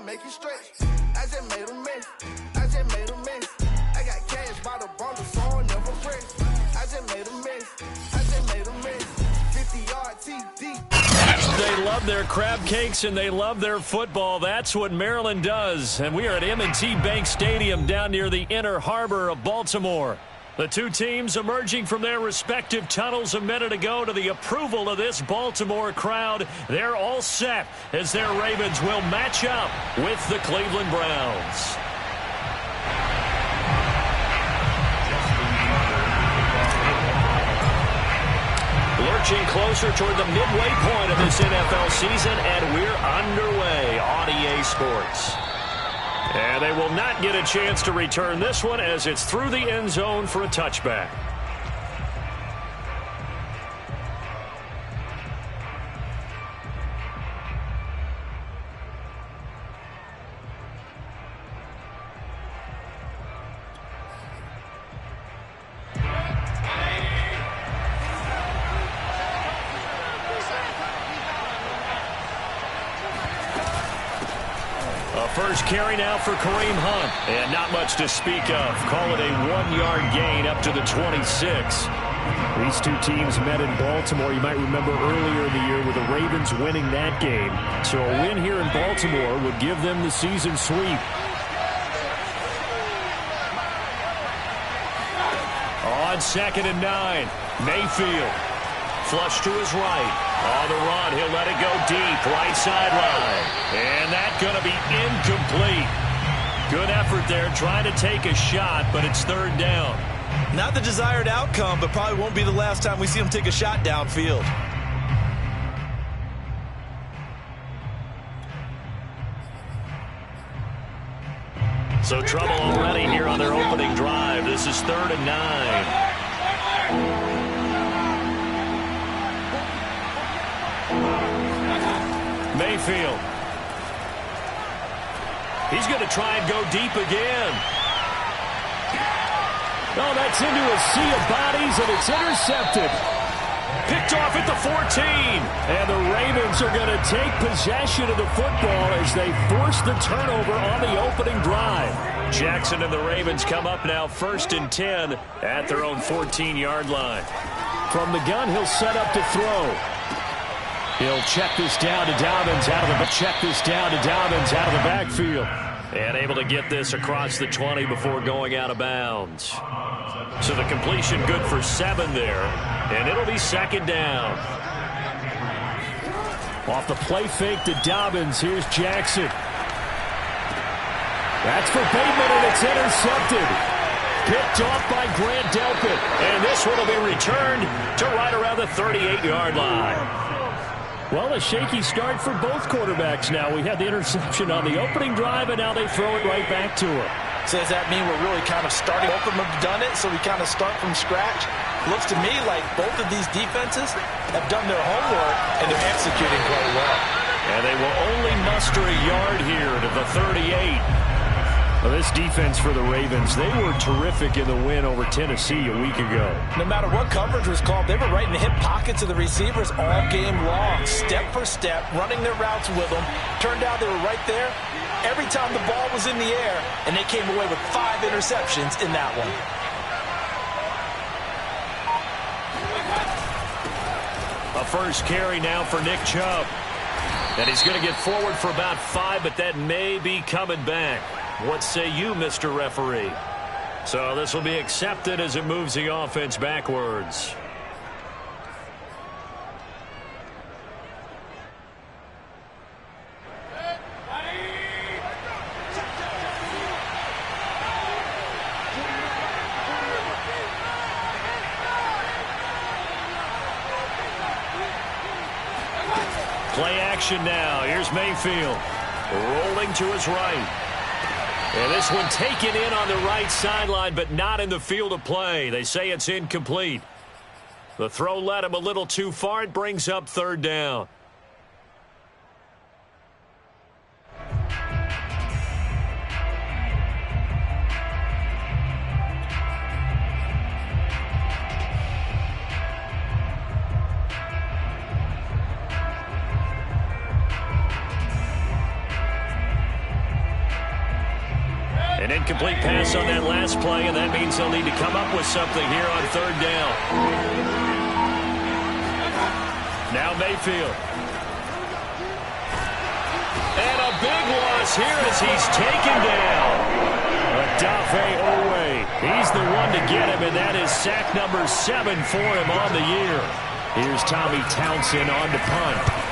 make it stretch. I just made a mess. I just made a mess. I got cash by the bundle, so I'll never press. I just made a mess. I just made a mess. 50-yard TD. They love their crab cakes and they love their football. That's what Maryland does. And we are at M&T Bank Stadium down near the Inner Harbor of Baltimore. The two teams emerging from their respective tunnels a minute ago to the approval of this Baltimore crowd. They're all set as their Ravens will match up with the Cleveland Browns. Lurching closer toward the midway point of this NFL season, and we're underway on EA Sports. And they will not get a chance to return this one as it's through the end zone for a touchback. First carry now for Kareem Hunt. And not much to speak of. Call it a 1-yard gain up to the 26. These two teams met in Baltimore. You might remember earlier in the year with the Ravens winning that game. So a win here in Baltimore would give them the season sweep. On 2nd and 9, Mayfield. Flush to his right. On the run, he'll let it go deep. Right sideline. And that's going to be incomplete. Good effort there trying to take a shot, but it's 3rd down. Not the desired outcome, but probably won't be the last time we see him take a shot downfield. So trouble already here on their opening drive. This is 3rd and 9. Mayfield. He's going to try and go deep again. Oh, that's into a sea of bodies, and it's intercepted. Picked off at the 14. And the Ravens are going to take possession of the football as they force the turnover on the opening drive. Jackson and the Ravens come up now 1st and 10 at their own 14-yard line. From the gun, he'll set up to throw. He'll check this down to Dobbins out of the backfield. And able to get this across the 20 before going out of bounds. So the completion good for 7 there. And it'll be 2nd down. Off the play fake to Dobbins. Here's Jackson. That's for Bateman, and it's intercepted. Picked off by Grant Delpit. And this one will be returned to right around the 38-yard line. Well, a shaky start for both quarterbacks now. We had the interception on the opening drive, and now they throw it right back to him. So does that mean we're really kind of starting? Both of them have done it, so we kind of start from scratch? Looks to me like both of these defenses have done their homework, and they're executing quite well. And they will only muster a yard here to the 38. Well, this defense for the Ravens, they were terrific in the win over Tennessee a week ago. No matter what coverage was called, they were right in the hip pockets of the receivers all game long, step for step, running their routes with them. Turned out they were right there every time the ball was in the air, and they came away with 5 interceptions in that one. A first carry now for Nick Chubb. And he's going to get forward for about 5, but that may be coming back. What say you, Mr. Referee? So this will be accepted as it moves the offense backwards. Play action now. Here's Mayfield. Rolling to his right. And this one taken in on the right sideline, but not in the field of play. They say it's incomplete. The throw led him a little too far. It brings up 3rd down. An incomplete pass on that last play, and that means they'll need to come up with something here on third down. Now Mayfield. And a big loss here as he's taken down. Odafe Owe. He's the one to get him, and that is sack number 7 for him on the year. Here's Tommy Townsend on to punt.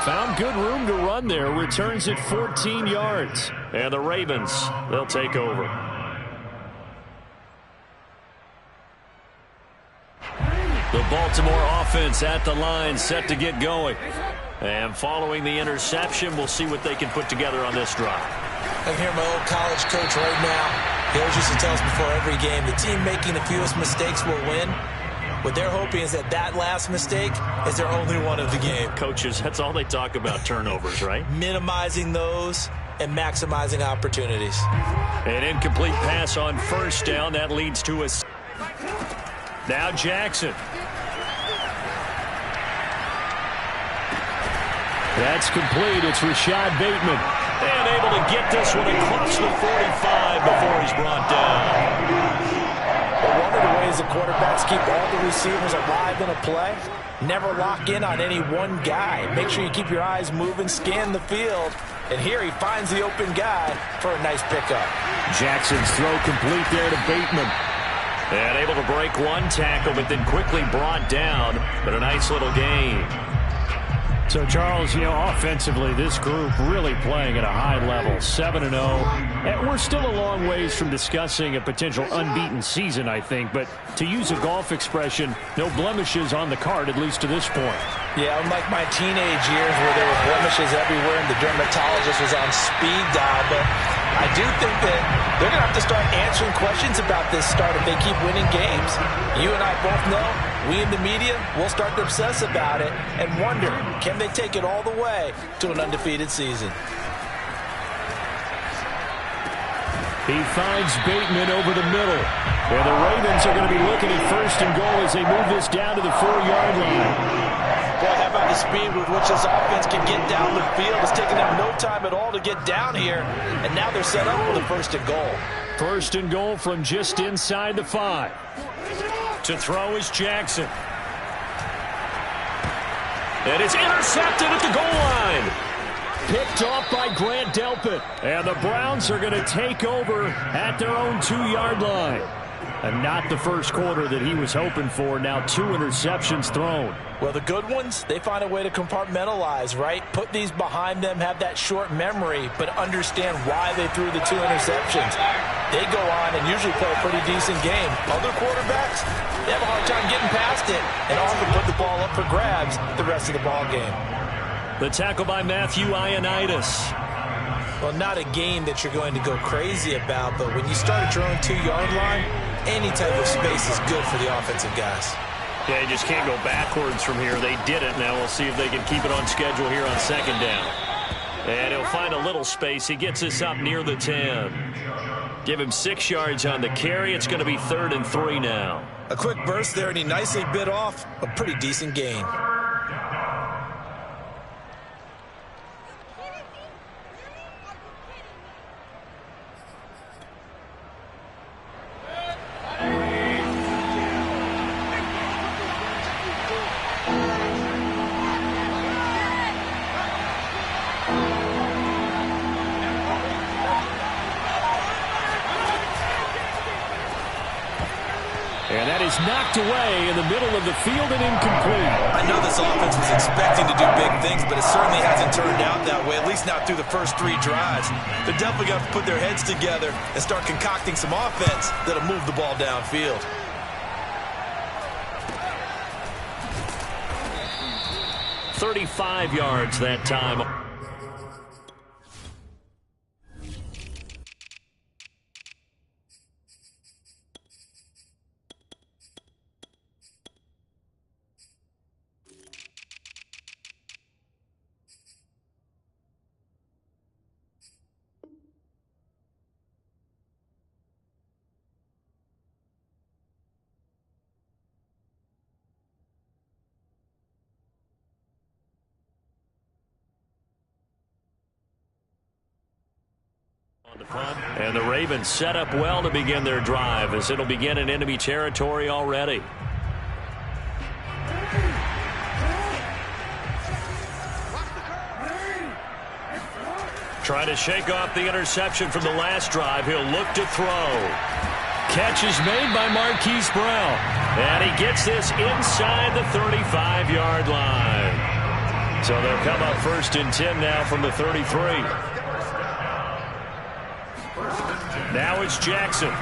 Found good room to run there. Returns it 14 yards. And the Ravens, they'll take over. The Baltimore offense at the line, set to get going. And following the interception, we'll see what they can put together on this drive. I can hear my old college coach right now. He always used to tell us before every game, the team making the fewest mistakes will win. What they're hoping is that last mistake is their only one of the game. Coaches, that's all they talk about, turnovers, right? Minimizing those and maximizing opportunities. An incomplete pass on first down. That leads to a... Now Jackson. That's complete. It's Rashad Bateman. And able to get this one across the 45 before he's brought down. One of the ways the quarterbacks keep all the receivers alive in a play, never lock in on any one guy. Make sure you keep your eyes moving, scan the field. And here he finds the open guy for a nice pickup. Jackson's throw complete there to Bateman. And able to break one tackle, but then quickly brought down. But a nice little gain. So, Charles, offensively, this group really playing at a high level, 7-0. And we're still a long ways from discussing a potential unbeaten season, I think. But to use a golf expression, no blemishes on the card, at least to this point. Yeah, unlike my teenage years where there were blemishes everywhere and the dermatologist was on speed dial. But I do think that they're going to have to start answering questions about this start if they keep winning games. You and I both know, we in the media will start to obsess about it and wonder, can they take it all the way to an undefeated season? He finds Bateman over the middle. And the Ravens are going to be looking at first and goal as they move this down to the 4-yard line. Boy, how about the speed with which this offense can get down the field? It's taken them no time at all to get down here. And now they're set up with a first and goal. First and goal from just inside the 5. To throw is Jackson. And it's intercepted at the goal line. Picked off by Grant Delpit. And the Browns are going to take over at their own 2-yard line. And not the first quarter that he was hoping for. Now 2 interceptions thrown. Well, the good ones, they find a way to compartmentalize, right? Put these behind them, have that short memory, but understand why they threw the 2 interceptions. They go on and usually play a pretty decent game. Other quarterbacks, they have a hard time getting past it and often put the ball up for grabs the rest of the ball game. The tackle by Matthew Ioannidis. Well, not a game that you're going to go crazy about, but when you start at your own 2-yard line, any type of space is good for the offensive guys. Yeah, you just can't go backwards from here. They did it. Now we'll see if they can keep it on schedule here on second down. And he'll find a little space. He gets us up near the 10. Give him 6 yards on the carry. It's going to be 3rd and 3 now. A quick burst there, and he nicely bit off a pretty decent gain. And that is knocked away in the middle of the field and incomplete. I know this offense was expecting to do big things, but it certainly hasn't turned out that way, at least not through the first 3 drives. They're definitely going to have to put their heads together and start concocting some offense that'll move the ball downfield. 35 yards that time. On the punt, and the Ravens set up well to begin their drive as it'll begin in enemy territory already. Trying to shake off the interception from the last drive. He'll look to throw. Catch is made by Marquise Brown. And he gets this inside the 35-yard line. So they'll come up 1st and 10 now from the 33. Now it's Jackson.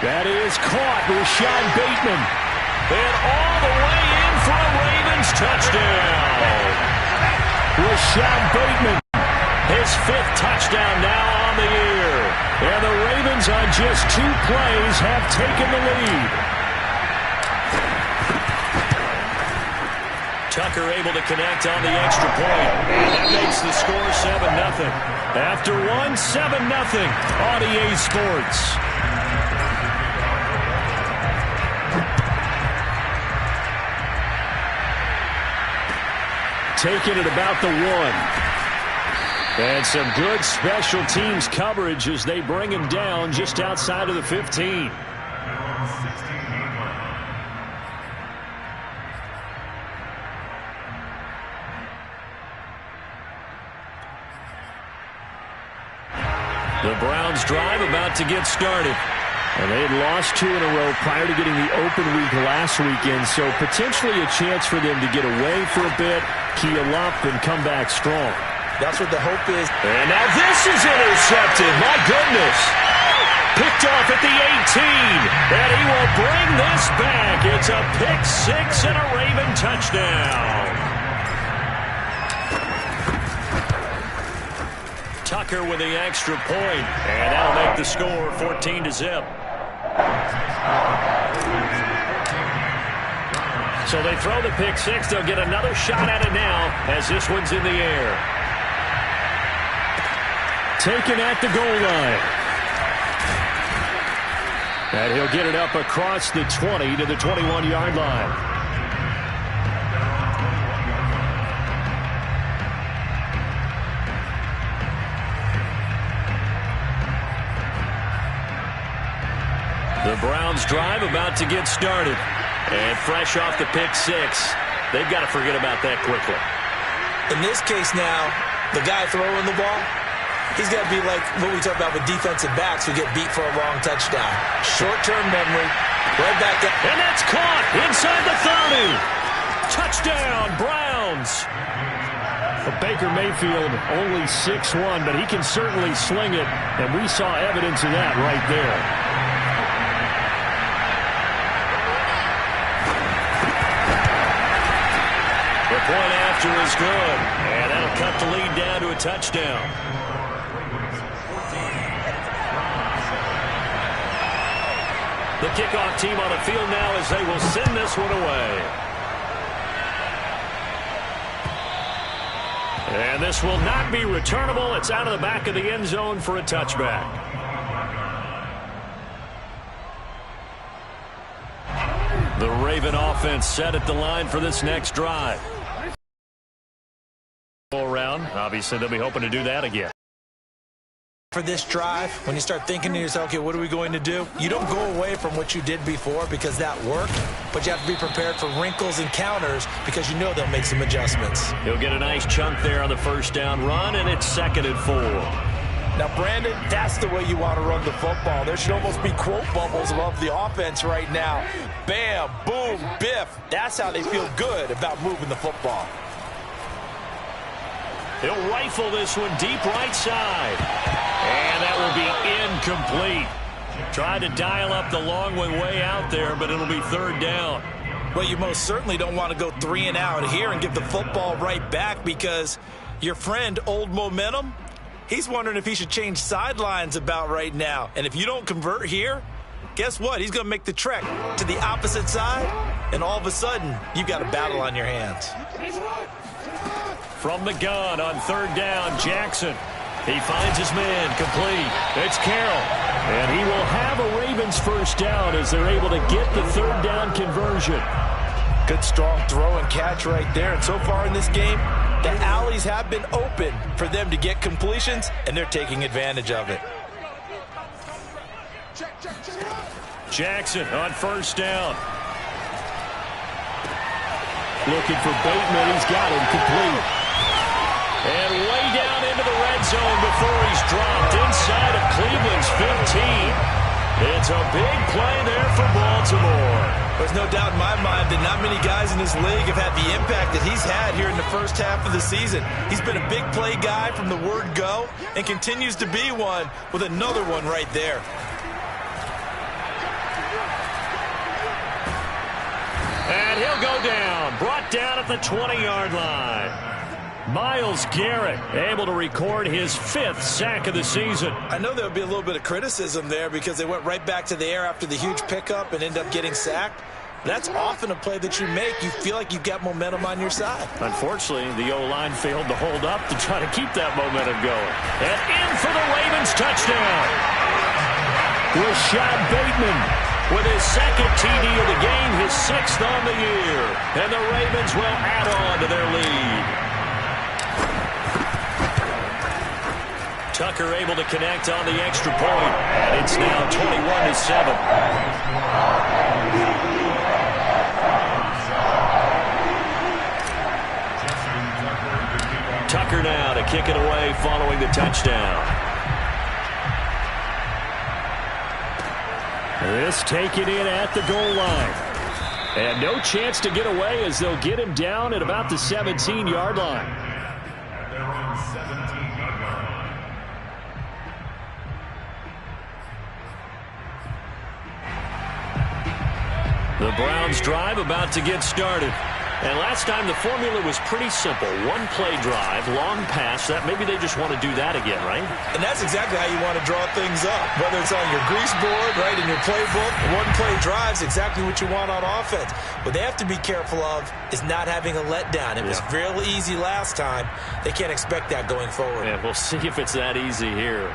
That is caught. Rashad Bateman. And all the way in for a Ravens touchdown. Rashad Bateman. His 5th touchdown now on the year. And the Ravens on just 2 plays have taken the lead. Tucker able to connect on the extra point. And that makes the score 7-0. After one, 7-0 on EA Sports. Taking it about the 1. And some good special teams coverage as they bring him down just outside of the 15. The Browns drive about to get started. And they had lost 2 in a row prior to getting the open week last weekend, so potentially a chance for them to get away for a bit, keel up, and come back strong. That's what the hope is. And now this is intercepted. My goodness. Picked off at the 18. And he will bring this back. It's a pick 6 and a Raven touchdown. Tucker with the extra point. And that'll make the score 14-0. So they throw the pick 6. They'll get another shot at it now as this one's in the air. Taken at the goal line. And he'll get it up across the 20 to the 21-yard line. The Browns drive about to get started. And fresh off the pick 6, they've got to forget about that quickly. In this case now, the guy throwing the ball, he's got to be like what we talk about with defensive backs who get beat for a long touchdown. Short-term memory, right back up. And that's caught inside the 30. Touchdown, Browns. Baker Mayfield only 6'1", but he can certainly sling it, and we saw evidence of that right there. The point after is good, and that'll cut the lead down to a touchdown. The kickoff team on the field now as they will send this one away. And this will not be returnable. It's out of the back of the end zone for a touchback. The Raven offense set at the line for this next drive. Around. Obviously, they'll be hoping to do that again. For this drive, when you start thinking to yourself, okay, what are we going to do? You don't go away from what you did before because that worked, but you have to be prepared for wrinkles and counters because you know they'll make some adjustments. He'll get a nice chunk there on the first down run, and it's 2nd and 4. Now, Brandon, that's the way you want to run the football. There should almost be quote bubbles above the offense right now. Bam, boom, biff. That's how they feel good about moving the football. He'll rifle this one deep right side. And that will be incomplete. Tried to dial up the long one way out there, but it'll be 3rd down. Well, you most certainly don't want to go 3 and out here and give the football right back because your friend, Old Momentum, he's wondering if he should change sidelines about right now. And if you don't convert here, guess what? He's going to make the trek to the opposite side, and all of a sudden, you've got a battle on your hands. From the gun on 3rd down, Jackson. He finds his man complete. It's Carroll. And he will have a Ravens first down as they're able to get the 3rd down conversion. Good strong throw and catch right there. And so far in this game, The alleys have been open for them to get completions, and they're taking advantage of it. Jackson on first down. Looking for Bateman. He's got him complete. And way down into the red zone before he's dropped inside of Cleveland's 15. It's a big play there for Baltimore. There's no doubt in my mind that not many guys in this league have had the impact that he's had here in the first half of the season. He's been a big play guy from the word go and continues to be one with another one right there. And he'll go down. Brought down at the 20-yard line. Myles Garrett able to record his 5th sack of the season. I know there'll be a little bit of criticism there because they went right back to the air after the huge pickup and end up getting sacked. That's often a play that you make. You feel like you've got momentum on your side. Unfortunately, the O-line failed to hold up to try to keep that momentum going. And in for the Ravens touchdown. Rashad Bateman with his 2nd TD of the game, his 6th on the year. And the Ravens will add on to their lead. Tucker able to connect on the extra point. And it's now 21-7. Tucker now to kick it away following the touchdown. This taken in at the goal line. And no chance to get away as they'll get him down at about the 17-yard line. The Browns drive about to get started. And last time the formula was pretty simple. One play drive, long pass. That maybe they just want to do that again, right? And that's exactly how you want to draw things up. Whether it's on your grease board, right, in your playbook, one play drive is exactly what you want on offense. What they have to be careful of is not having a letdown. It was real easy last time. They can't expect that going forward. Yeah, we'll see if it's that easy here.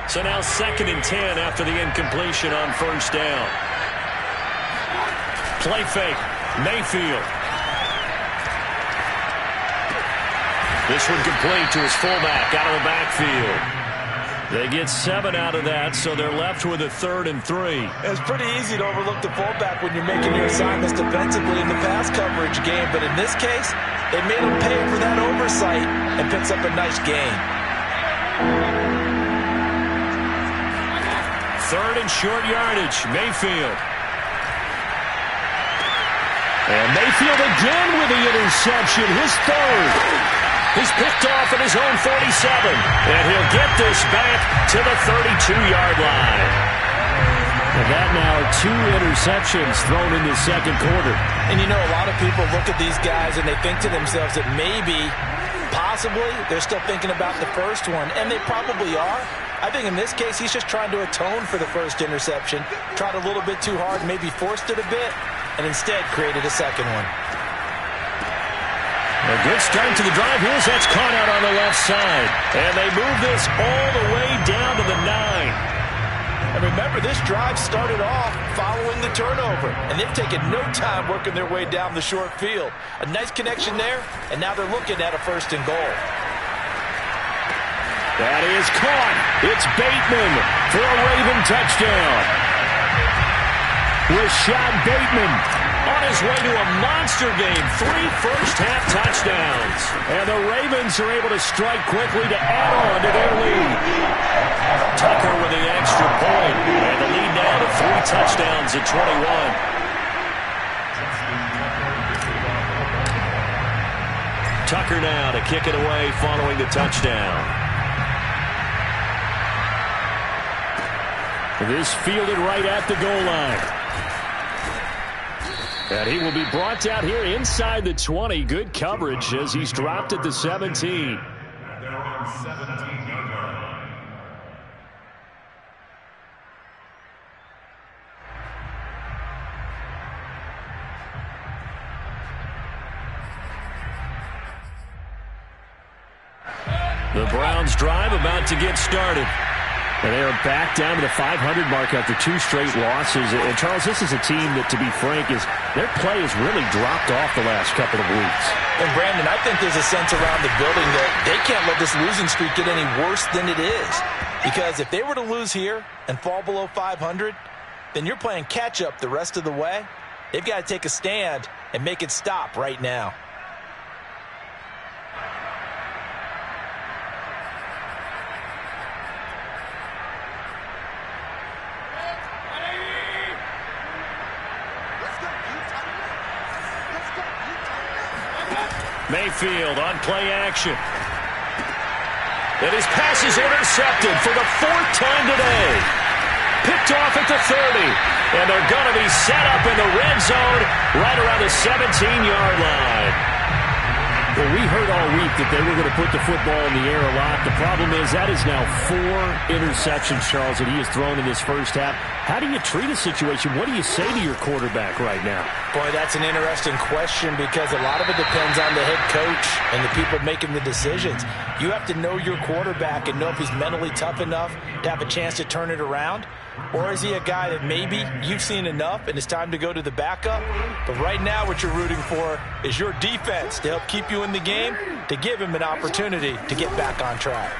So now 2nd and 10 after the incompletion on first down. Play fake. Mayfield. This one complete to his fullback out of the backfield. They get 7 out of that, so they're left with a 3rd and 3. It's pretty easy to overlook the fullback when you're making your assignments defensively in the pass coverage game, but in this case, they made him pay for that oversight and picks up a nice gain. 3rd and short yardage. Mayfield. And Mayfield again with the interception, his 3rd. He's picked off at his own 47. And he'll get this back to the 32-yard line. And that now 2 interceptions thrown in the 2nd quarter. And you know, a lot of people look at these guys and they think to themselves that maybe, possibly, they're still thinking about the first one. And they probably are. I think in this case, he's just trying to atone for the first interception. Tried a little bit too hard, maybe forced it a bit, and instead created a 2nd one. A good start to the drive. Here's that's caught out on the left side. And they move this all the way down to the 9. And remember, this drive started off following the turnover, and they've taken no time working their way down the short field. A nice connection there, and now they're looking at a 1st and goal. That is caught. It's Bateman for a Raven touchdown. Rashad Bateman on his way to a monster game. 3 first-half touchdowns. And the Ravens are able to strike quickly to add on to their lead. Tucker with the extra point. And the lead now to 3 touchdowns at 21. Tucker now to kick it away following the touchdown. This fielded right at the goal line. And he will be brought down here inside the 20. Good coverage as he's dropped at the 17. The Browns drive about to get started. And they are back down to the 500 mark after 2 straight losses. And, Charles, this is a team that, to be frank, their play has really dropped off the last couple of weeks. And, Brandon, I think there's a sense around the building that they can't let this losing streak get any worse than it is. Because if they were to lose here and fall below 500, then you're playing catch-up the rest of the way. They've got to take a stand and make it stop right now. Mayfield on play action. And his pass is intercepted for the 4th time today. Picked off at the 30. And they're going to be set up in the red zone right around the 17-yard line. Well, we heard all week that they were going to put the football in the air a lot. The problem is that is now 4 interceptions, Charles, that he has thrown in this first half. How do you treat a situation? What do you say to your quarterback right now? Boy, that's an interesting question because a lot of it depends on the head coach and the people making the decisions. You have to know your quarterback and know if he's mentally tough enough to have a chance to turn it around. Or is he a guy that maybe you've seen enough and it's time to go to the backup? But right now what you're rooting for is your defense to help keep you in the game, to give him an opportunity to get back on track.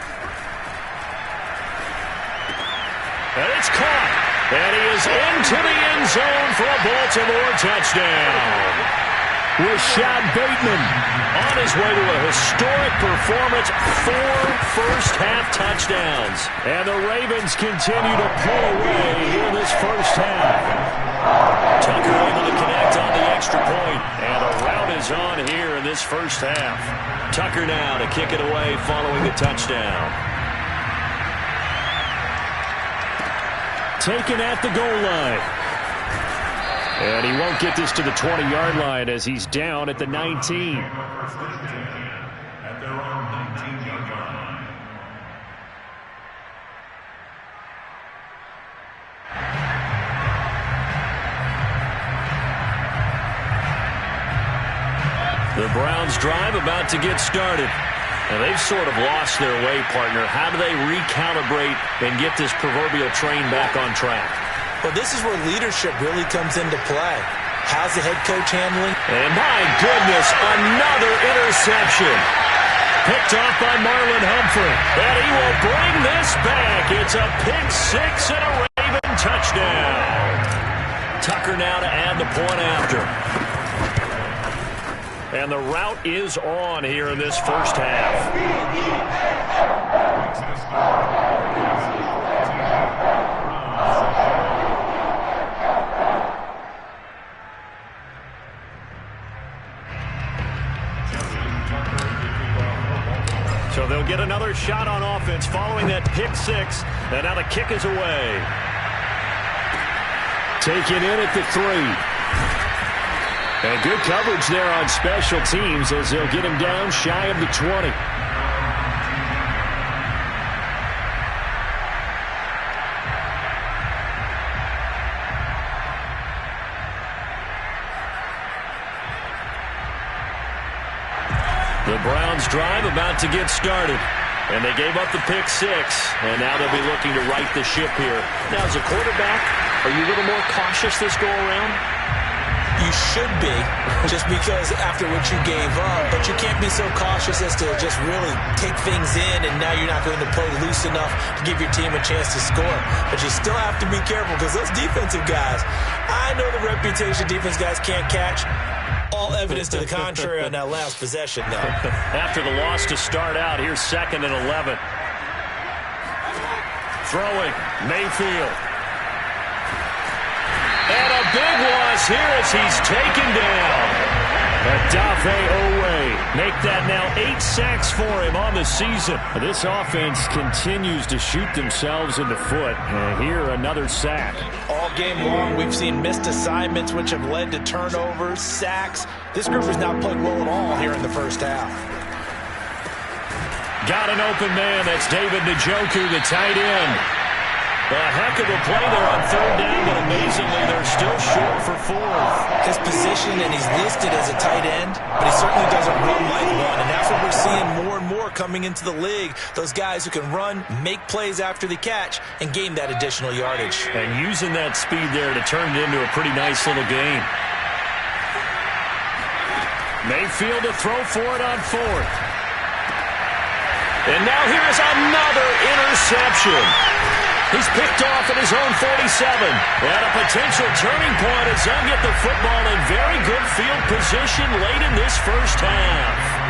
And it's caught. And he is into the end zone for a Baltimore touchdown. Rashad Bateman on his way to a historic performance, 4 first-half touchdowns. And the Ravens continue to pull away here in this first half. Tucker able to connect on the extra point, and a rout is on here in this first half. Tucker now to kick it away following the touchdown. Taken at the goal line. And he won't get this to the 20-yard line as he's down at the 19. At their own 19-yard line. The Browns drive about to get started. And they've sort of lost their way, partner. How do they recalibrate and get this proverbial train back on track? Well, this is where leadership really comes into play. How's the head coach handling? And my goodness, another interception. Picked off by Marlon Humphrey. And he will bring this back. It's a pick 6 and a Raven touchdown. Tucker now to add the point after. And the route is on here in this first half. So they'll get another shot on offense following that pick 6. And now the kick is away. Taken in at the 3. And good coverage there on special teams as they'll get him down shy of the 20. The Browns drive about to get started. And they gave up the pick 6. And now they'll be looking to right the ship here. Now, as a quarterback, are you a little more cautious this go around? You should be, just because after what you gave up. But you can't be so cautious as to just really take things in, and now you're not going to play loose enough to give your team a chance to score. But you still have to be careful because those defensive guys, I know the reputation defense guys can't catch. All evidence to the contrary on that last possession, though. After the loss to start out, here's 2nd and 11. Throwing, Mayfield. And a big loss here as he's taken down. Adafe Owe. Make that now 8 sacks for him on the season. This offense continues to shoot themselves in the foot. Here, another sack. All game long, we've seen missed assignments, which have led to turnovers, sacks. This group has not played well at all here in the first half. Got an open man. That's David Njoku, the tight end. A heck of a play there on third down, but amazingly, they're still short for fourth. His position, and he's listed as a tight end, but he certainly doesn't run like one, and that's what we're seeing more and more coming into the league. Those guys who can run, make plays after the catch, and gain that additional yardage. And using that speed there to turn it into a pretty nice little game. Mayfield to throw for it on fourth. And now here's another interception. He's picked off at his own 47. And a potential turning point as they'll get the football in very good field position late in this first half.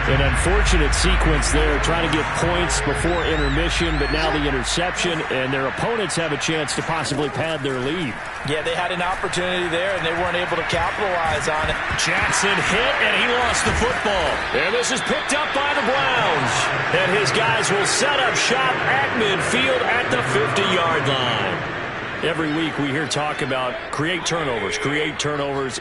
An unfortunate sequence there, trying to get points before intermission, but now the interception, and their opponents have a chance to possibly pad their lead. Yeah, they had an opportunity there, and they weren't able to capitalize on it. Jackson hit, and he lost the football. And this is picked up by the Browns. And his guys will set up shop at midfield at the 50-yard line. Every week we hear talk about create turnovers.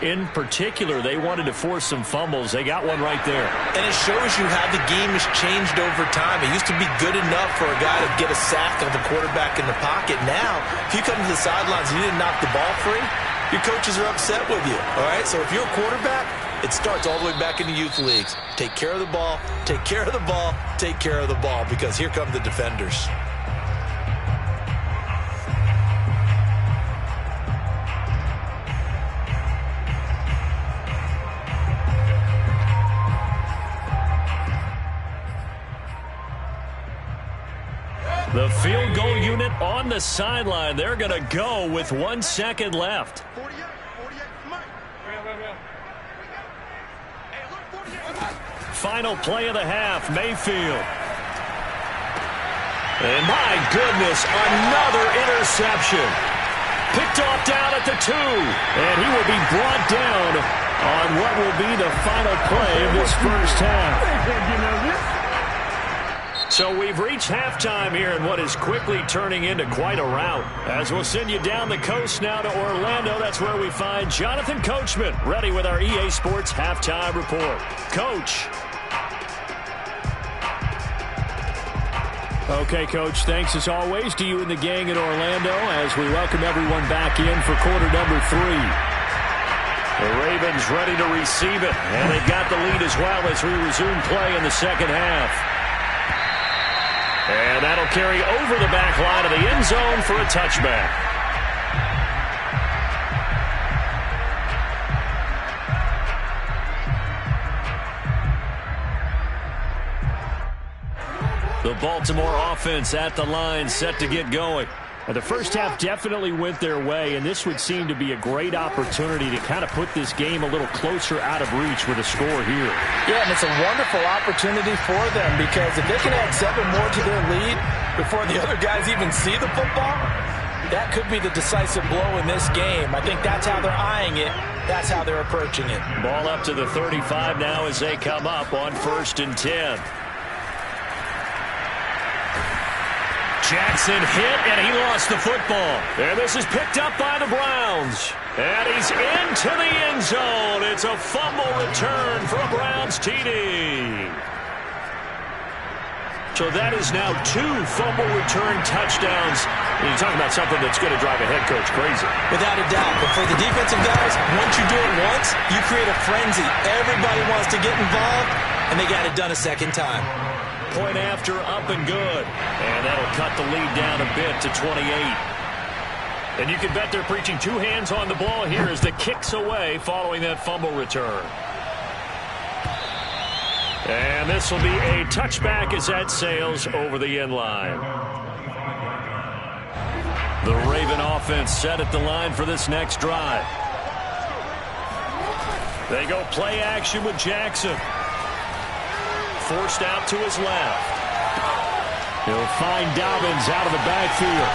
In particular, they wanted to force some fumbles. They got one right there. And it shows you how the game has changed over time. It used to be good enough for a guy to get a sack of the quarterback in the pocket. Now, if you come to the sidelines and you didn't knock the ball free, your coaches are upset with you. All right? So if you're a quarterback, it starts all the way back in the youth leagues. Take care of the ball, take care of the ball, take care of the ball, because here come the defenders. The field goal unit on the sideline. They're going to go with 1 second left. Final play of the half, Mayfield. And my goodness, another interception. Picked off down at the 2. And he will be brought down on what will be the final play of this first half. So we've reached halftime here in what is quickly turning into quite a rout. As we'll send you down the coast now to Orlando, that's where we find Jonathan Coachman, ready with our EA Sports Halftime Report. Coach. Okay, Coach, thanks as always to you and the gang in Orlando as we welcome everyone back in for quarter number 3. The Ravens ready to receive it, and they've got the lead as well as we resume play in the second half. And that'll carry over the back line of the end zone for a touchback. The Baltimore offense at the line, set to get going. The first half definitely went their way, and this would seem to be a great opportunity to kind of put this game a little closer out of reach with a score here. Yeah, and it's a wonderful opportunity for them, because if they can add 7 more to their lead before the other guys even see the football, that could be the decisive blow in this game. I think that's how they're eyeing it. That's how they're approaching it. Ball up to the 35 now as they come up on 1st and 10. Jackson hit, and he lost the football. And this is picked up by the Browns. And he's into the end zone. It's a fumble return for a Browns TD. So that is now 2 fumble return touchdowns. And you're talking about something that's going to drive a head coach crazy. Without a doubt. But for the defensive guys, once you do it once, you create a frenzy. Everybody wants to get involved, and they got it done a second time. Point after, up and good. And that'll cut the lead down a bit to 28. And you can bet they're preaching 2 hands on the ball here as the kick's away following that fumble return. And this will be a touchback as that sails over the end line. The Raven offense set at the line for this next drive. They go play action with Jackson. Forced out to his left. He'll find Dobbins out of the backfield.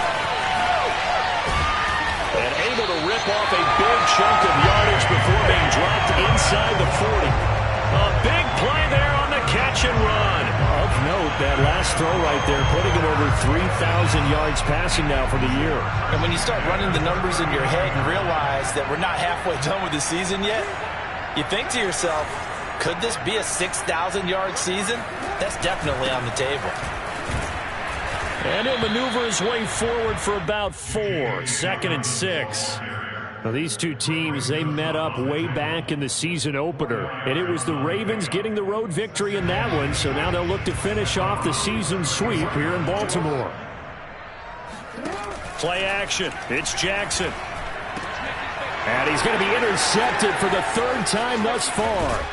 And able to rip off a big chunk of yardage before being dropped inside the 40. A big play there on the catch and run. Of note, that last throw right there, putting him over 3,000 yards passing now for the year. And when you start running the numbers in your head and realize that we're not halfway done with the season yet, you think to yourself, could this be a 6,000-yard season? That's definitely on the table. And he'll maneuver his way forward for about 4. 2nd and 6. Well, these two teams, they met up way back in the season opener. And it was the Ravens getting the road victory in that one. So now they'll look to finish off the season sweep here in Baltimore. Play action. It's Jackson. And he's going to be intercepted for the 3rd time thus far.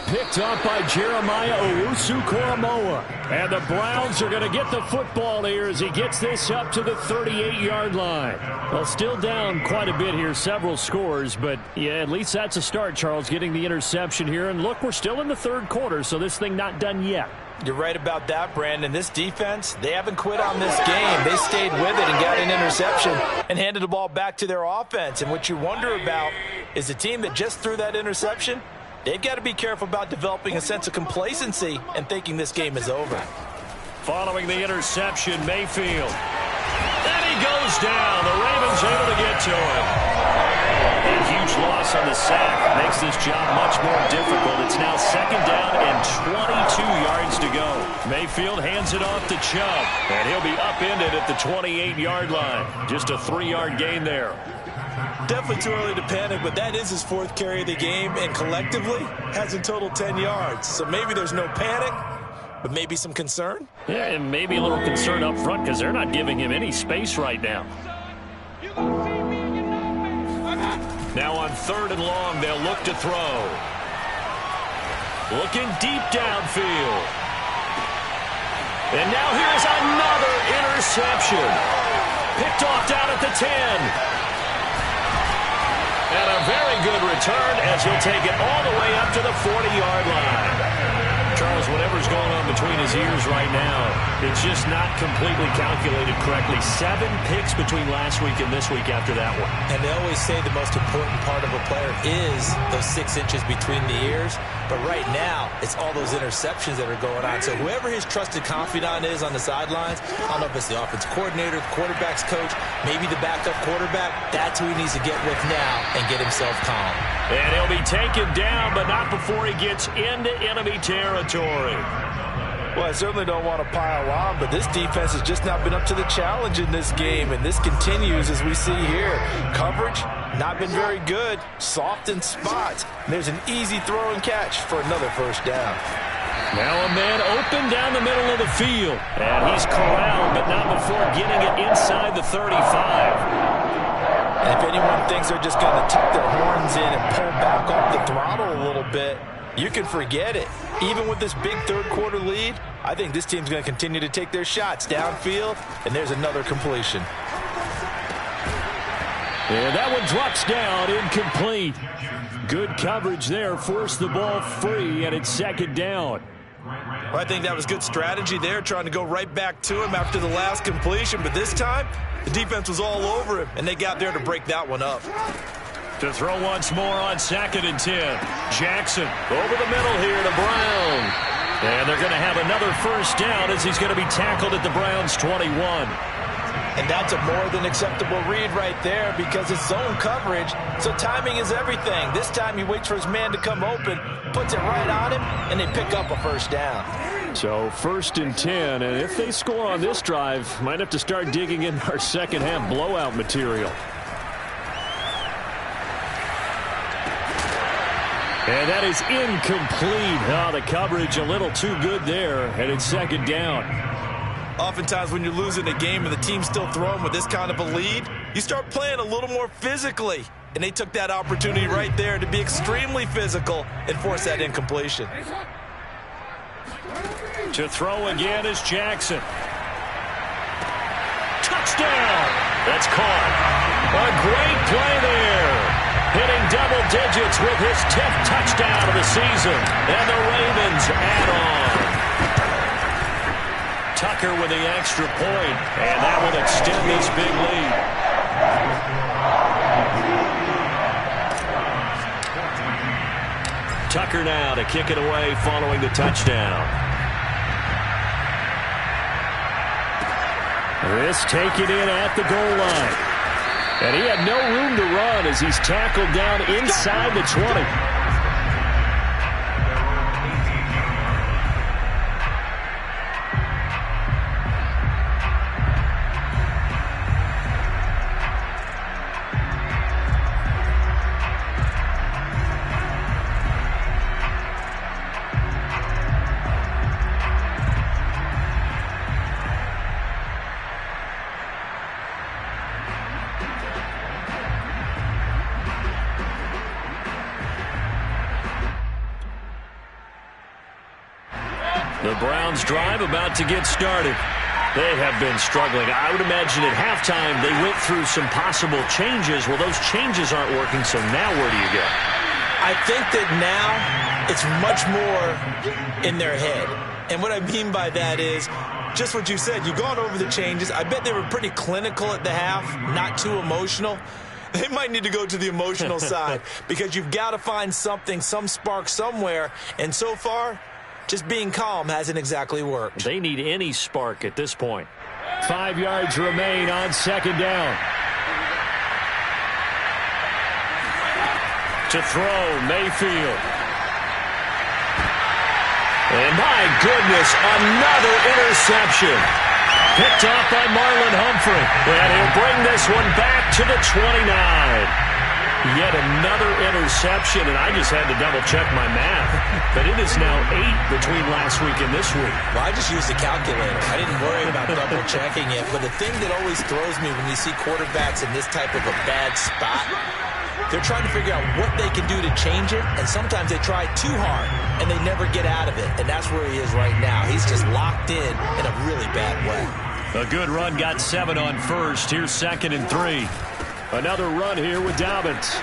Picked up by Jeremiah Owusu-Koramoah. And the Browns are going to get the football here as he gets this up to the 38-yard line. Well, still down quite a bit here, several scores. But, yeah, at least that's a start, Charles, getting the interception here. And, look, we're still in the 3rd quarter, so this thing not done yet. You're right about that, Brandon. This defense, they haven't quit on this game. They stayed with it and got an interception and handed the ball back to their offense. And what you wonder about is the team that just threw that interception, they've got to be careful about developing a sense of complacency and thinking this game is over. Following the interception, Mayfield. And he goes down. The Ravens able to get to him. A huge loss on the sack makes this job much more difficult. It's now 2nd down and 22 yards to go. Mayfield hands it off to Chubb, and he'll be upended at the 28-yard line. Just a 3-yard gain there. Definitely too early to panic, but that is his 4th carry of the game, and collectively has in total 10 yards. So maybe there's no panic, but maybe some concern. Yeah, and maybe a little concern up front because they're not giving him any space right now. Now on 3rd and long, they'll look to throw. Looking deep downfield. And now here's another interception. Picked off down at the 10. And a very good return as he'll take it all the way up to the 40-yard line. Charles, whatever's going on between his ears right now, it's just not completely calculated correctly. 7 picks between last week and this week after that one. And they always say the most important part of a player is those 6 inches between the ears. But right now, it's all those interceptions that are going on. So whoever his trusted confidant is on the sidelines, I don't know if it's the offensive coordinator, the quarterback's coach, maybe the backup quarterback, that's who he needs to get with now and get himself calm. And he'll be taken down, but not before he gets into enemy territory. Well, I certainly don't want to pile on, but this defense has just not been up to the challenge in this game, and this continues as we see here. Coverage, not been very good, soft in spots. And there's an easy throw and catch for another 1st down. Now a man open down the middle of the field, and he's corralled, but not before getting it inside the 35. And if anyone thinks they're just going to tuck their horns in and pull back off the throttle a little bit, you can forget it. Even with this big 3rd quarter lead, I think this team's going to continue to take their shots downfield, and there's another completion. And that one drops down, incomplete. Good coverage there, forced the ball free, and it's 2nd down. Well, I think that was good strategy there, trying to go right back to him after the last completion, but this time, the defense was all over him, and they got there to break that one up. To throw once more on 2nd and 10. Jackson over the middle here to Brown. And they're going to have another 1st down as he's going to be tackled at the Browns' 21. And that's a more than acceptable read right there because it's zone coverage, so timing is everything. This time he waits for his man to come open, puts it right on him, and they pick up a 1st down. So 1st and 10, and if they score on this drive, might have to start digging in our 2nd half blowout material. And that is incomplete. Oh, the coverage a little too good there, and it's 2nd down. Oftentimes when you're losing a game and the team's still throwing with this kind of a lead, you start playing a little more physically. And they took that opportunity right there to be extremely physical and force that incompletion. To throw again is Jackson. Touchdown! That's caught. A great play there. Hitting double digits with his 10th touchdown of the season. And the Ravens add on. Tucker with the extra point, and that will extend this big lead. Tucker now to kick it away following the touchdown. This taken in at the goal line. And he had no room to run as he's tackled down inside the 20. The Browns drive about to get started. They have been struggling. I would imagine at halftime they went through some possible changes. Well, those changes aren't working, so now where do you go? I think that now it's much more in their head. And what I mean by that is just what you said. You've gone over the changes. I bet they were pretty clinical at the half, not too emotional. They might need to go to the emotional side because you've got to find something, some spark somewhere. And so far, just being calm hasn't exactly worked. They need any spark at this point. 5 yards remain on second down. To throw, Mayfield. And my goodness, another interception. Picked off by Marlon Humphrey. And he'll bring this one back to the 29. Yet another interception, and I just had to double-check my math. But it is now 8 between last week and this week. Well, I just used the calculator. I didn't worry about double-checking it. But the thing that always throws me when you see quarterbacks in this type of a bad spot, they're trying to figure out what they can do to change it, and sometimes they try too hard, and they never get out of it. And that's where he is right now. He's just locked in a really bad way. A good run got 7 on first. Here's 2nd and 3. Another run here with Dobbins.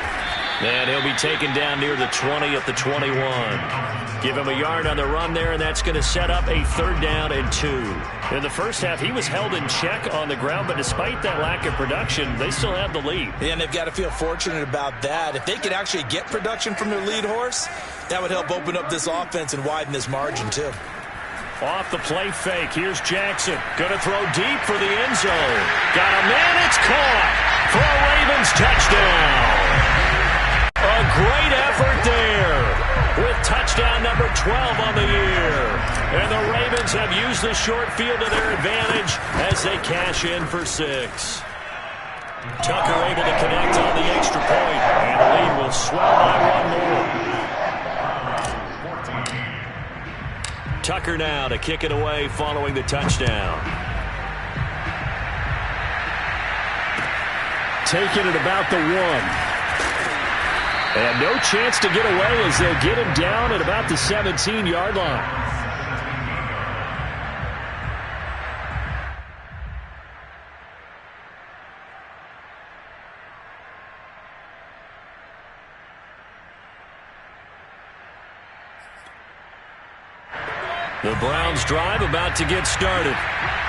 And he'll be taken down near the 20 at the 21. Give him a yard on the run there, and that's going to set up a 3rd down and 2. In the first half, he was held in check on the ground, but despite that lack of production, they still have the lead. Yeah, and they've got to feel fortunate about that. If they could actually get production from their lead horse, that would help open up this offense and widen this margin, too. Off the play fake, here's Jackson. Going to throw deep for the end zone. Got a man, it's caught for a Ravens touchdown. A great effort there with touchdown number 12 on the year. And the Ravens have used the short field to their advantage as they cash in for 6. Tucker able to connect on the extra point, and the lead will swell by 1 more. Tucker now to kick it away following the touchdown. Taking it about the 1. And no chance to get away as they'll get him down at about the 17-yard line. The Browns drive about to get started.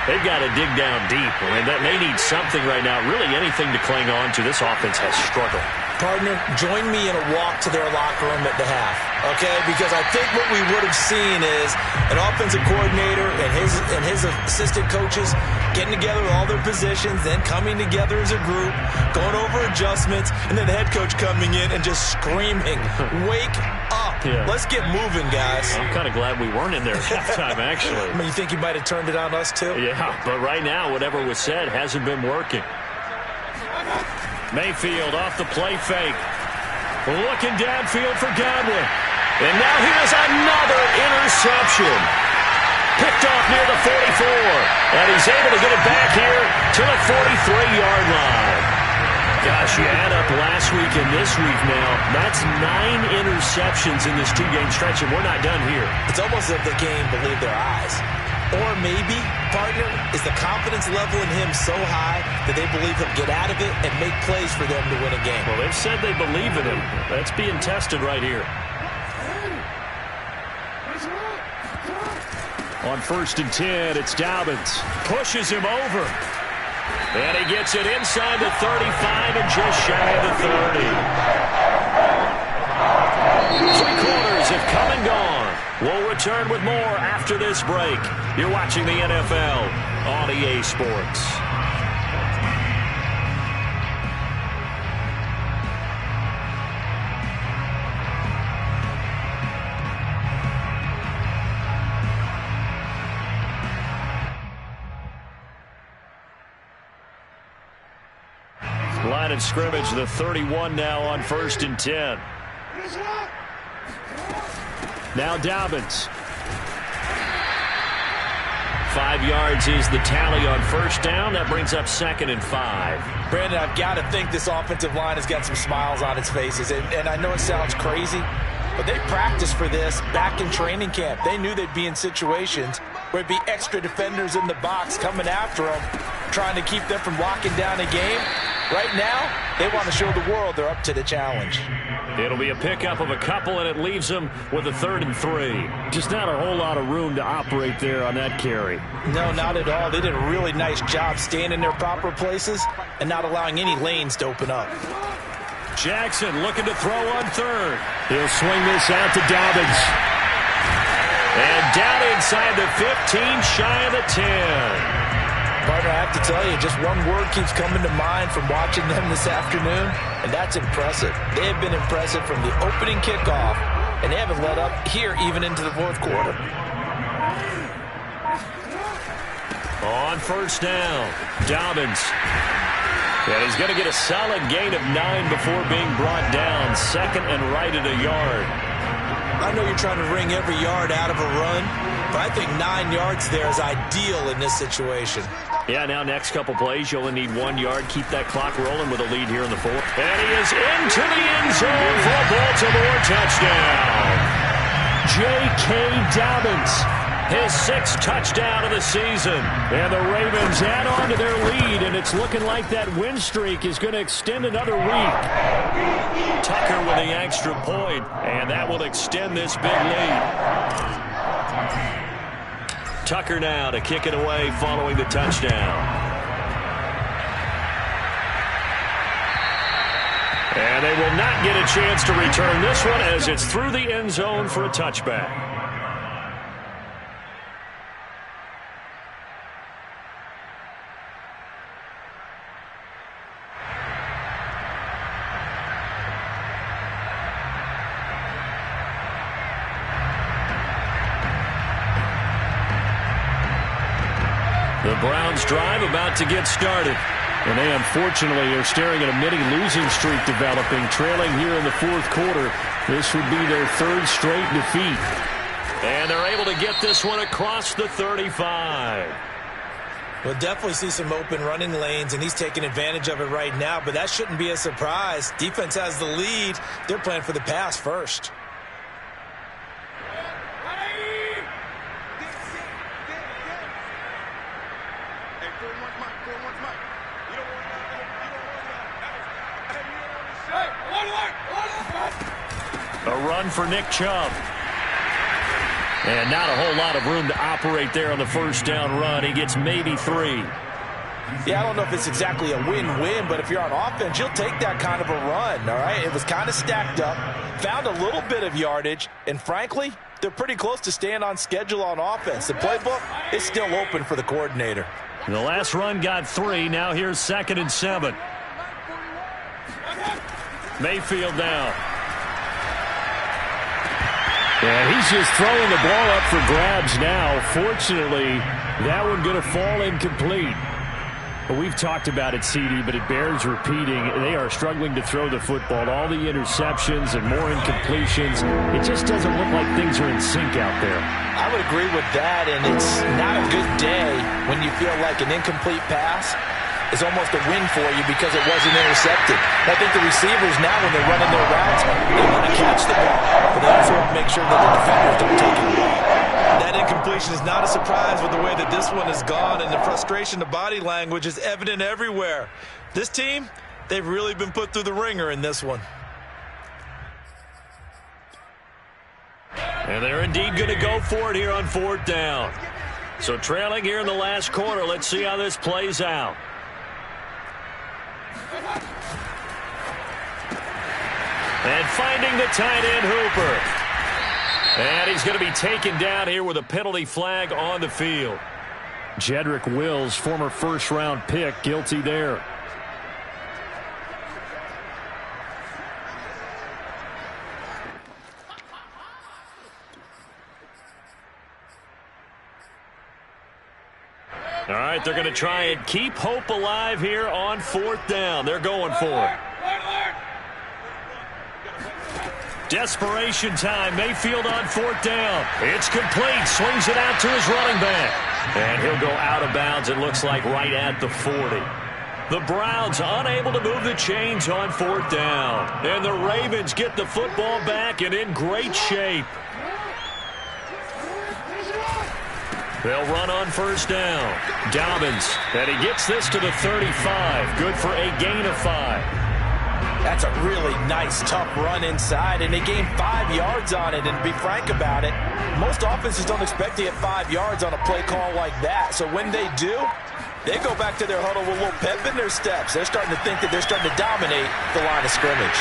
They've got to dig down deep, and they need something right now. Really anything to cling on to. This offense has struggled. Partner, join me in a walk to their locker room at the half, okay? Because I think what we would have seen is an offensive coordinator and his assistant coaches getting together with all their positions, then coming together as a group, going over adjustments, and then the head coach coming in and just screaming, "Wake up. Yeah. Let's get moving, guys." I'm kind of glad we weren't in there at halftime, actually. I mean, you think you might have turned it on us, too? Yeah, but right now, whatever was said hasn't been working. Mayfield off the play fake. Looking downfield for Godwin. And now here's another interception. Picked off near the 44. And he's able to get it back here to the 43-yard line. Gosh, you add up last week and this week now. That's 9 interceptions in this 2-game stretch, and we're not done here. It's almost as if they can't even believe their eyes. Or maybe, partner, is the confidence level in him so high that they believe he'll get out of it and make plays for them to win a game. Well, they've said they believe in him. That's being tested right here. On 1st and 10, it's Dobbins. Pushes him over. And he gets it inside the 35 and just shy of the 30. 3 quarters have come and gone. We'll return with more after this break. You're watching the NFL on EA Sports. Line of scrimmage, the 31 now on 1st and 10. Now Dobbins. 5 yards is the tally on 1st down. That brings up 2nd and 5. Brandon, I've got to think this offensive line has got some smiles on its faces. And I know it sounds crazy, But they practiced for this back in training camp. They knew they'd be in situations where there'd be extra defenders in the box coming after them, trying to keep them from locking down a game. Right now, they want to show the world they're up to the challenge. It'll be a pickup of a couple, and it leaves them with a 3rd and 3. Just not a whole lot of room to operate there on that carry. No, not at all. They did a really nice job staying in their proper places and not allowing any lanes to open up. Jackson looking to throw on 3rd. He'll swing this out to Dobbins. And down inside the 15, shy of the 10. Partner, I have to tell you, just one word keeps coming to mind from watching them this afternoon, and that's impressive. They have been impressive from the opening kickoff, and they haven't let up here even into the 4th quarter. On 1st down, Dobbins. And he's going to get a solid gain of 9 before being brought down. 2nd and right at a yard. I know you're trying to wring every yard out of a run, but I think 9 yards there is ideal in this situation. Yeah, now next couple plays, you only need 1 yard. Keep that clock rolling with a lead here in the 4th. And he is into the end zone for a Baltimore touchdown. J.K. Dobbins, his 6th touchdown of the season. And the Ravens add on to their lead, and it's looking like that win streak is going to extend another week. Tucker with the extra point, and that will extend this big lead. Tucker now to kick it away following the touchdown. And they will not get a chance to return this one as it's through the end zone for a touchback. The Browns drive about to get started. And they unfortunately are staring at a mini losing streak developing, trailing here in the 4th quarter. This would be their 3rd straight defeat. And they're able to get this one across the 35. We'll definitely see some open running lanes, and he's taking advantage of it right now, but that shouldn't be a surprise. Defense has the lead. They're playing for the pass first. A run for Nick Chubb. And not a whole lot of room to operate there on the 1st down run. He gets maybe 3. Yeah, I don't know if it's exactly a win-win, but if you're on offense, you'll take that kind of a run, all right? It was kind of stacked up, found a little bit of yardage, and frankly, they're pretty close to staying on schedule on offense. The playbook is still open for the coordinator. The last run got 3. Now here's 2nd and 7. Mayfield now. Yeah, he's just throwing the ball up for grabs now. Fortunately, that one going to fall incomplete. But we've talked about it, CD, but it bears repeating. They are struggling to throw the football. All the interceptions and more incompletions. It just doesn't look like things are in sync out there. I would agree with that, and it's not a good day when you feel like an incomplete pass is almost a win for you because it wasn't intercepted. I think the receivers now, when they're running their routes, they want to catch the ball, but they also want to make sure that the defenders don't take it away. That incompletion is not a surprise with the way that this one has gone, and the frustration, the body language is evident everywhere. This team, they've really been put through the ringer in this one. And they're indeed going to go for it here on 4th down. So trailing here in the last quarter, let's see how this plays out. And finding the tight end, Hooper. And he's going to be taken down here with a penalty flag on the field. Jedrick Wills, former 1st-round pick, guilty there. All right, they're going to try and keep hope alive here on 4th down. They're going for it. Desperation time. Mayfield on 4th down. It's complete. Swings it out to his running back. And he'll go out of bounds, it looks like, right at the 40. The Browns unable to move the chains on 4th down. And the Ravens get the football back and in great shape. They'll run on 1st down. Dobbins, and he gets this to the 35. Good for a gain of 5. That's a really nice, tough run inside, and they gained 5 yards on it. And to be frank about it, most offenses don't expect to get 5 yards on a play call like that. So when they do, they go back to their huddle with a little pep in their steps. They're starting to think that they're starting to dominate the line of scrimmage.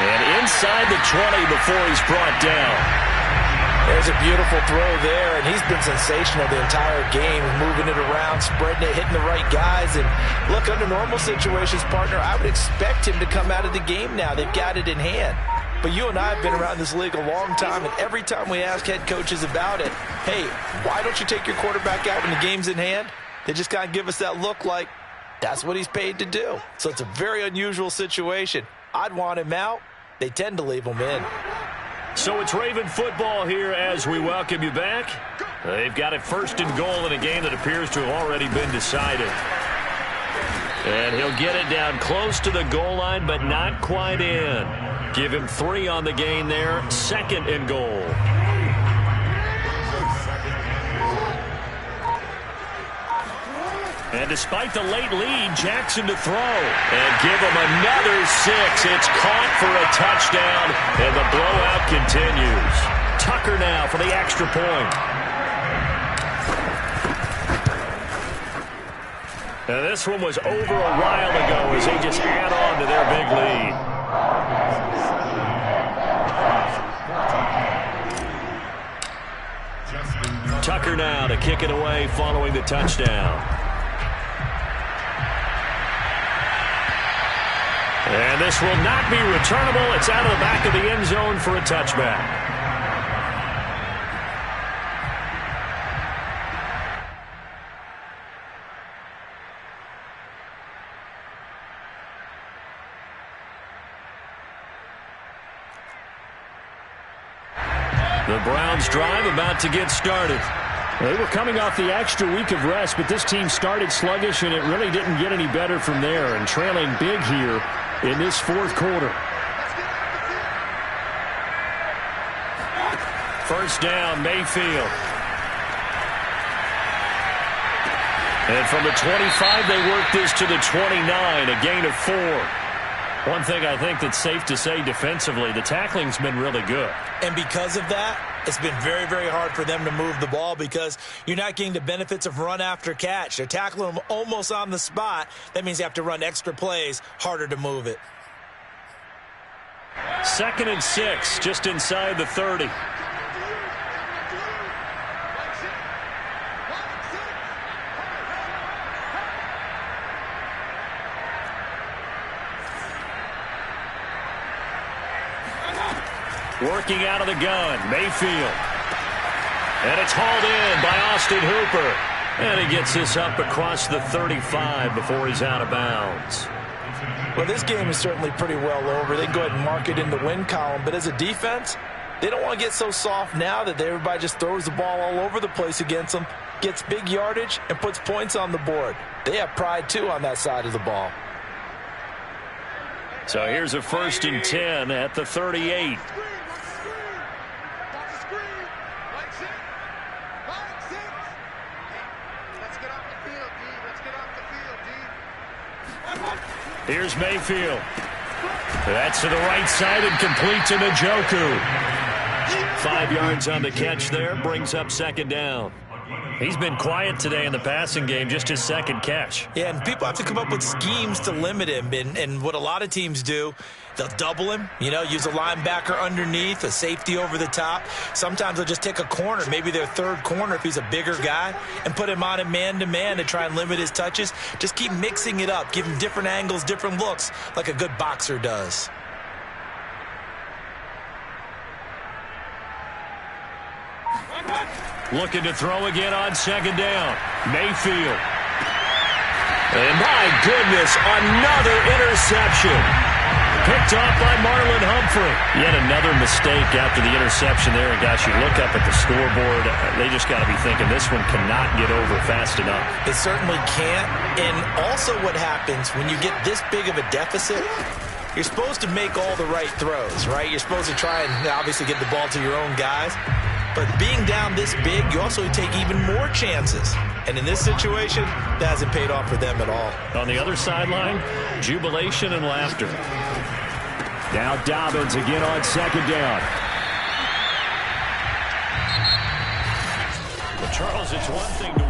And inside the 20 before he's brought down. There's a beautiful throw there, and he's been sensational the entire game, moving it around, spreading it, hitting the right guys. And look, under normal situations, partner, I would expect him to come out of the game now. They've got it in hand. But you and I have been around this league a long time, and every time we ask head coaches about it, hey, why don't you take your quarterback out when the game's in hand? They just kind of give us that look like that's what he's paid to do. So it's a very unusual situation. I'd want him out. They tend to leave him in. So it's Raven football here as we welcome you back. They've got it 1st and goal in a game that appears to have already been decided. And he'll get it down close to the goal line, but not quite in. Give him 3 on the gain there. 2nd and goal. And despite the late lead, Jackson to throw. And give him another 6. It's caught for a touchdown, and the blowout continues. Tucker now for the extra point. And this one was over a while ago as they just add on to their big lead. Tucker now to kick it away following the touchdown. And this will not be returnable. It's out of the back of the end zone for a touchback. The Browns drive about to get started. They were coming off the extra week of rest, but this team started sluggish, and it really didn't get any better from there. And trailing big here in this 4th quarter. 1st down, Mayfield. And from the 25, they work this to the 29, a gain of 4. One thing I think that's safe to say defensively, the tackling's been really good. And because of that, it's been very, very hard for them to move the ball because you're not getting the benefits of run after catch. They're tackling them almost on the spot. That means you have to run extra plays, harder to move it. 2nd and 6, just inside the 30. Working out of the gun, Mayfield. And it's hauled in by Austin Hooper. And he gets this up across the 35 before he's out of bounds. Well, this game is certainly pretty well over. They can go ahead and mark it in the win column. But as a defense, they don't want to get so soft now that everybody just throws the ball all over the place against them, gets big yardage, and puts points on the board. They have pride, too, on that side of the ball. So here's a 1st and 10 at the 38. Here's Mayfield. That's to the right side and complete to Njoku. 5 yards on the catch there, brings up 2nd down. He's been quiet today in the passing game, just his 2nd catch. Yeah, and people have to come up with schemes to limit him. And what a lot of teams do, they'll double him, use a linebacker underneath, a safety over the top. Sometimes they'll just take a corner, maybe their 3rd corner if he's a bigger guy, and put him on a man-to-man to try and limit his touches. Just keep mixing it up, give him different angles, different looks, like a good boxer does. Looking to throw again on 2nd down. Mayfield. And my goodness, another interception. picked off by Marlon Humphrey. Yet another mistake after the interception there. And, gosh, you look up at the scoreboard, they just got to be thinking this one cannot get over fast enough. It certainly can't. And also what happens when you get this big of a deficit, you're supposed to make all the right throws, right? You're supposed to try and obviously get the ball to your own guys. But being down this big, you also take even more chances. And in this situation, that hasn't paid off for them at all. On the other sideline, jubilation and laughter. Now Dobbins again on second down. Well, Charles, it's one thing to